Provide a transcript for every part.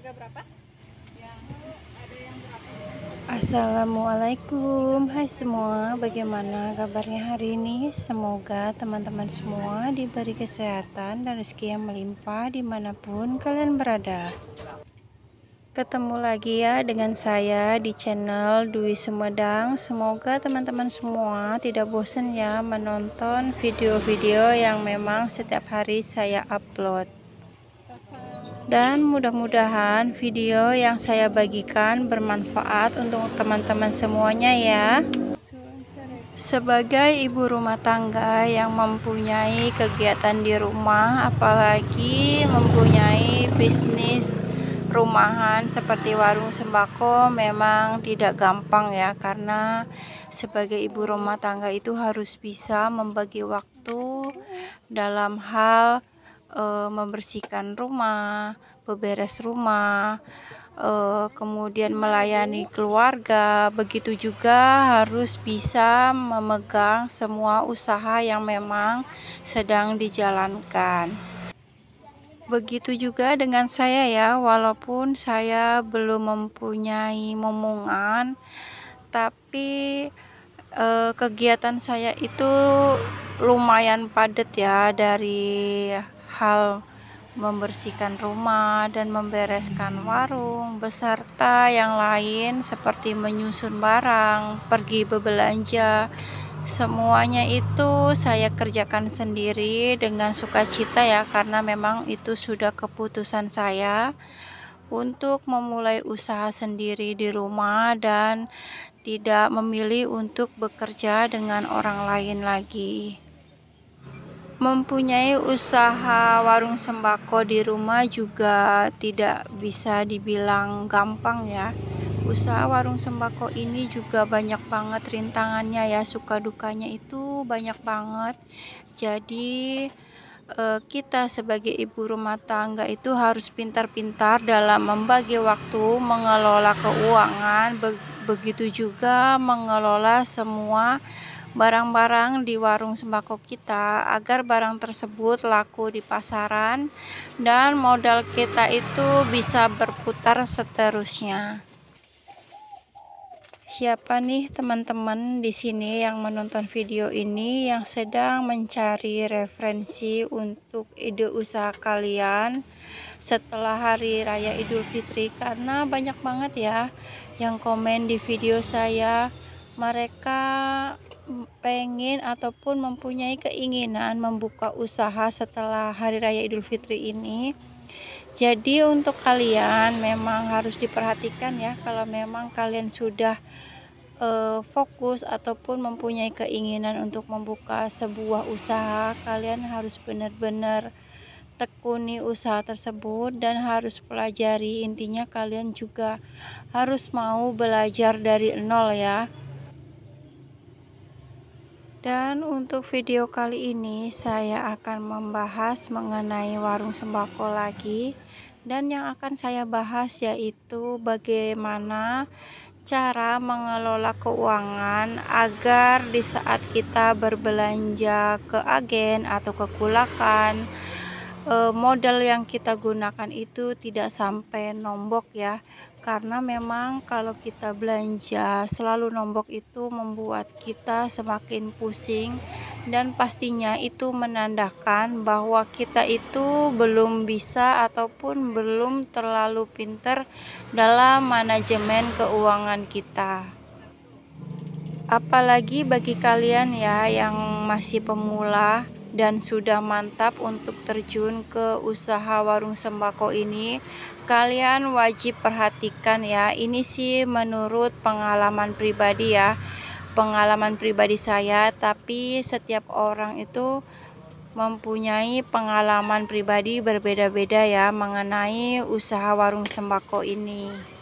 harga berapa? Yang ada yang berapa? Assalamualaikum, hai semua, bagaimana kabarnya hari ini? Semoga teman-teman semua diberi kesehatan dan rezeki yang melimpah dimanapun kalian berada. Ketemu lagi ya dengan saya di channel Dwi Sumedang. Semoga teman-teman semua tidak bosan ya menonton video-video yang memang setiap hari saya upload. Dan mudah-mudahan video yang saya bagikan bermanfaat untuk teman-teman semuanya ya. Sebagai ibu rumah tangga yang mempunyai kegiatan di rumah, apalagi mempunyai bisnis rumahan seperti warung sembako, memang tidak gampang ya, karena sebagai ibu rumah tangga itu harus bisa membagi waktu dalam hal membersihkan rumah, beberes rumah, kemudian melayani keluarga. Begitu juga harus bisa memegang semua usaha yang memang sedang dijalankan. Begitu juga dengan saya ya, walaupun saya belum mempunyai momongan, tapi kegiatan saya itu lumayan padat ya, dari hal membersihkan rumah dan membereskan warung beserta yang lain seperti menyusun barang, pergi berbelanja. Semuanya itu saya kerjakan sendiri dengan sukacita ya, karena memang itu sudah keputusan saya untuk memulai usaha sendiri di rumah dan tidak memilih untuk bekerja dengan orang lain lagi. Mempunyai usaha warung sembako di rumah juga tidak bisa dibilang gampang ya. Usaha warung sembako ini juga banyak banget rintangannya ya, suka dukanya itu banyak banget. Jadi kita sebagai ibu rumah tangga itu harus pintar-pintar dalam membagi waktu, mengelola keuangan, begitu juga mengelola semua barang-barang di warung sembako kita agar barang tersebut laku di pasaran dan modal kita itu bisa berputar seterusnya. Siapa nih teman-teman di sini yang menonton video ini yang sedang mencari referensi untuk ide usaha kalian setelah hari raya Idul Fitri? Karena banyak banget ya yang komen di video saya, mereka pengen ataupun mempunyai keinginan membuka usaha setelah hari raya Idul Fitri ini. Jadi untuk kalian memang harus diperhatikan ya, kalau memang kalian sudah fokus ataupun mempunyai keinginan untuk membuka sebuah usaha, kalian harus benar-benar tekuni usaha tersebut dan harus pelajari. Intinya kalian juga harus mau belajar dari nol ya. Dan untuk video kali ini saya akan membahas mengenai warung sembako lagi, dan yang akan saya bahas yaitu bagaimana cara mengelola keuangan agar di saat kita berbelanja ke agen atau ke Kulakan, modal yang kita gunakan itu tidak sampai nombok ya, karena memang kalau kita belanja selalu nombok itu membuat kita semakin pusing, dan pastinya itu menandakan bahwa kita itu belum bisa ataupun belum terlalu pintar dalam manajemen keuangan kita. Apalagi bagi kalian ya yang masih pemula dan sudah mantap untuk terjun ke usaha warung sembako ini, kalian wajib perhatikan ya. Ini sih menurut pengalaman pribadi ya, pengalaman pribadi saya, tapi setiap orang itu mempunyai pengalaman pribadi berbeda-beda ya mengenai usaha warung sembako ini.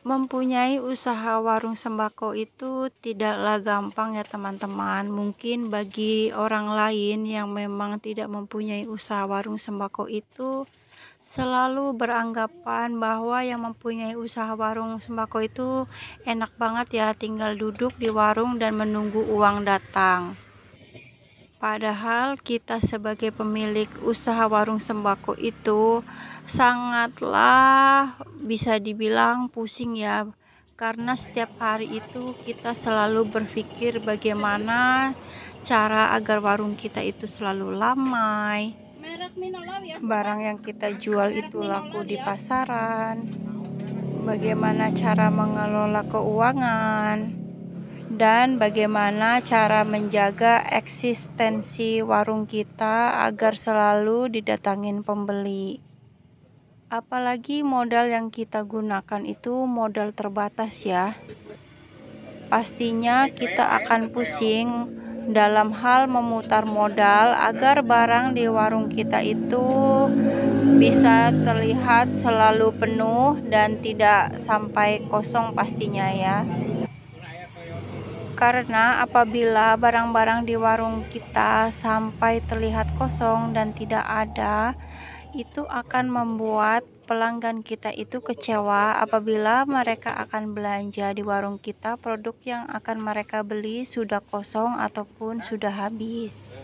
Mempunyai usaha warung sembako itu tidaklah gampang ya teman-teman. Mungkin bagi orang lain yang memang tidak mempunyai usaha warung sembako itu selalu beranggapan bahwa yang mempunyai usaha warung sembako itu enak banget ya, tinggal duduk di warung dan menunggu uang datang. Padahal kita sebagai pemilik usaha warung sembako itu sangatlah bisa dibilang pusing ya. Karena setiap hari itu kita selalu berpikir bagaimana cara agar warung kita itu selalu ramai. Barang yang kita jual itu laku di pasaran. Bagaimana cara mengelola keuangan. Dan bagaimana cara menjaga eksistensi warung kita agar selalu didatangin pembeli. Apalagi modal yang kita gunakan itu modal terbatas ya. Pastinya kita akan pusing dalam hal memutar modal agar barang di warung kita itu bisa terlihat selalu penuh dan tidak sampai kosong pastinya ya. Karena apabila barang-barang di warung kita sampai terlihat kosong dan tidak ada, itu akan membuat pelanggan kita itu kecewa apabila mereka akan belanja di warung kita, produk yang akan mereka beli sudah kosong ataupun sudah habis.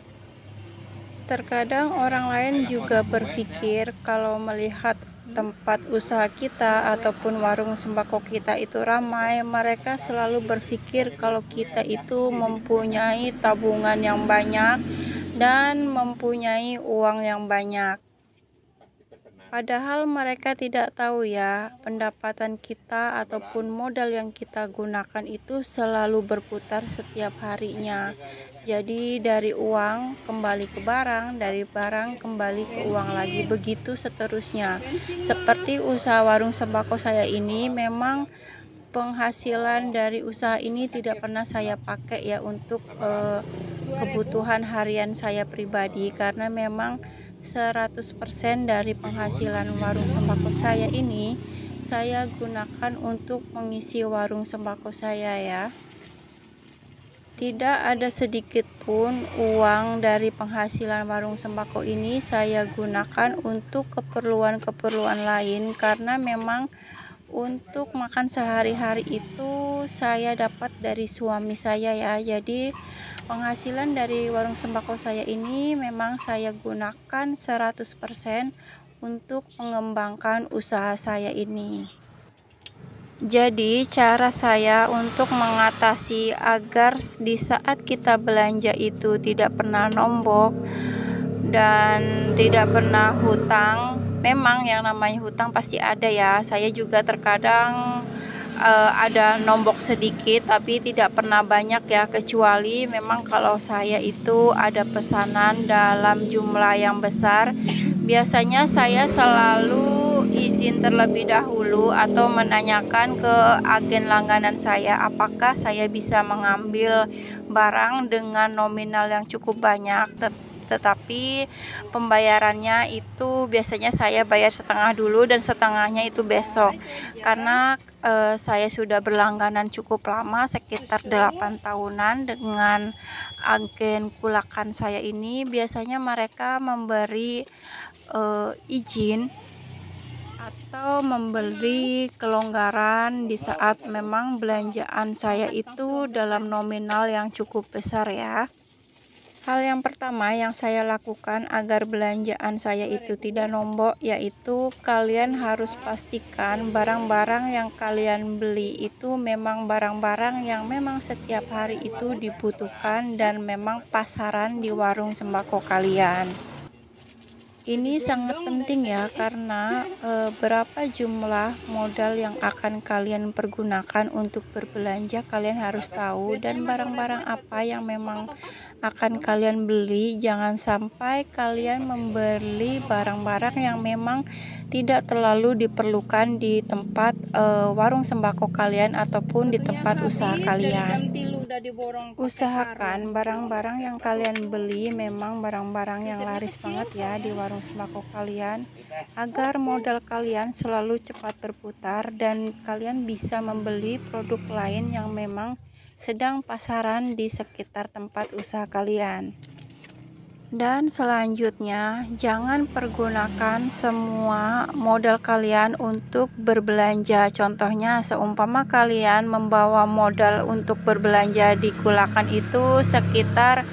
Terkadang orang lain juga berpikir kalau melihat tempat usaha kita ataupun warung sembako kita itu ramai, mereka selalu berpikir kalau kita itu mempunyai tabungan yang banyak dan mempunyai uang yang banyak. Padahal mereka tidak tahu ya, pendapatan kita ataupun modal yang kita gunakan itu selalu berputar setiap harinya. Jadi dari uang kembali ke barang, dari barang kembali ke uang lagi, begitu seterusnya. Seperti usaha warung sembako saya ini, memang penghasilan dari usaha ini tidak pernah saya pakai ya untuk kebutuhan harian saya pribadi, karena memang 100% dari penghasilan warung sembako saya ini saya gunakan untuk mengisi warung sembako saya ya. Tidak ada sedikit pun uang dari penghasilan warung sembako ini saya gunakan untuk keperluan-keperluan lain, karena memang untuk makan sehari-hari itu saya dapat dari suami saya ya. Jadi penghasilan dari warung sembako saya ini memang saya gunakan 100% untuk mengembangkan usaha saya ini. Jadi cara saya untuk mengatasi agar di saat kita belanja itu tidak pernah nombok dan tidak pernah hutang. Memang yang namanya hutang pasti ada ya. Saya juga terkadang ada nombok sedikit, tapi tidak pernah banyak ya, kecuali memang kalau saya itu ada pesanan dalam jumlah yang besar. Biasanya saya selalu izin terlebih dahulu atau menanyakan ke agen langganan saya apakah saya bisa mengambil barang dengan nominal yang cukup banyak, tetapi pembayarannya itu biasanya saya bayar setengah dulu dan setengahnya itu besok, karena saya sudah berlangganan cukup lama, sekitar 8 tahunan dengan agen kulakan saya ini. Biasanya mereka memberi izin atau memberi kelonggaran di saat memang belanjaan saya itu dalam nominal yang cukup besar ya. Hal yang pertama yang saya lakukan agar belanjaan saya itu tidak nombok, yaitu kalian harus pastikan barang-barang yang kalian beli itu memang barang-barang yang memang setiap hari itu dibutuhkan dan memang pasaran di warung sembako kalian. Ini sangat penting ya, karena berapa jumlah modal yang akan kalian pergunakan untuk berbelanja kalian harus tahu, dan barang-barang apa yang memang akan kalian beli. Jangan sampai kalian membeli barang-barang yang memang tidak terlalu diperlukan di tempat warung sembako kalian ataupun di tempat usaha kalian. Usahakan barang-barang yang kalian beli memang barang-barang yang laris banget ya di warung sembako kalian, agar modal kalian selalu cepat berputar dan kalian bisa membeli produk lain yang memang sedang pasaran di sekitar tempat usaha kalian. Dan selanjutnya, jangan pergunakan semua modal kalian untuk berbelanja. Contohnya, seumpama kalian membawa modal untuk berbelanja di kulakan itu sekitar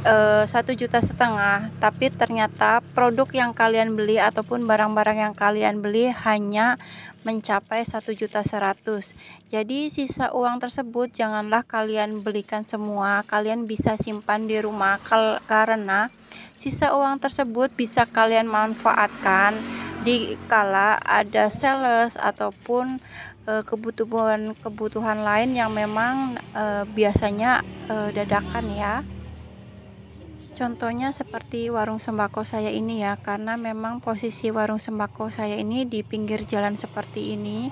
1,5 juta, tapi ternyata produk yang kalian beli ataupun barang-barang yang kalian beli hanya mencapai 1,100,000. Jadi sisa uang tersebut janganlah kalian belikan semua, kalian bisa simpan di rumah karena sisa uang tersebut bisa kalian manfaatkan di kala ada sales ataupun kebutuhan lain yang memang biasanya dadakan ya. Contohnya seperti warung sembako saya ini ya, karena memang posisi warung sembako saya ini di pinggir jalan seperti ini.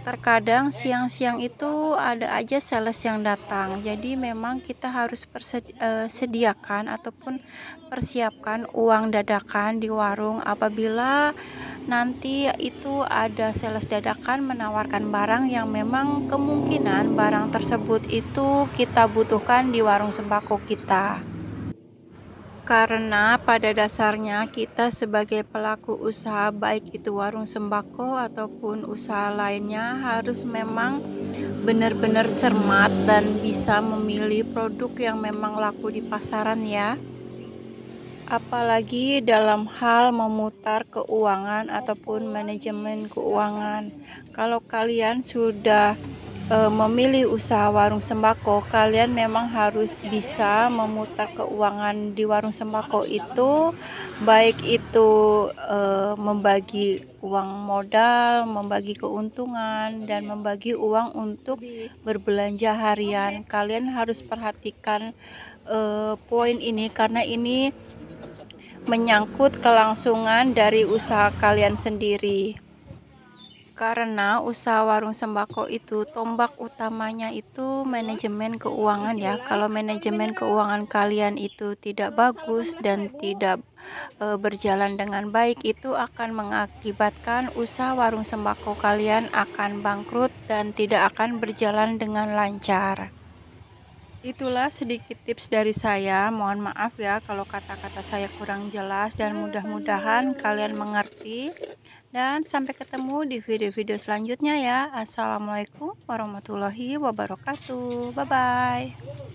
Terkadang siang-siang itu ada aja sales yang datang. Jadi memang kita harus sediakan ataupun persiapkan uang dadakan di warung apabila nanti itu ada sales dadakan menawarkan barang yang memang kemungkinan barang tersebut itu kita butuhkan di warung sembako kita. Karena pada dasarnya kita sebagai pelaku usaha baik itu warung sembako ataupun usaha lainnya harus memang benar-benar cermat dan bisa memilih produk yang memang laku di pasaran ya. Apalagi dalam hal memutar keuangan ataupun manajemen keuangan. Kalau kalian sudah memilih usaha warung sembako, kalian memang harus bisa memutar keuangan di warung sembako itu, baik itu membagi uang modal, membagi keuntungan, dan membagi uang untuk berbelanja harian. Kalian harus perhatikan poin ini karena ini menyangkut kelangsungan dari usaha kalian sendiri. Karena usaha warung sembako itu tombak utamanya itu manajemen keuangan ya. Kalau manajemen keuangan kalian itu tidak bagus dan tidak berjalan dengan baik, itu akan mengakibatkan usaha warung sembako kalian akan bangkrut dan tidak akan berjalan dengan lancar. Itulah sedikit tips dari saya. Mohon maaf ya kalau kata-kata saya kurang jelas, dan mudah-mudahan kalian mengerti. Dan sampai ketemu di video-video selanjutnya ya. Assalamualaikum warahmatullahi wabarakatuh. Bye bye.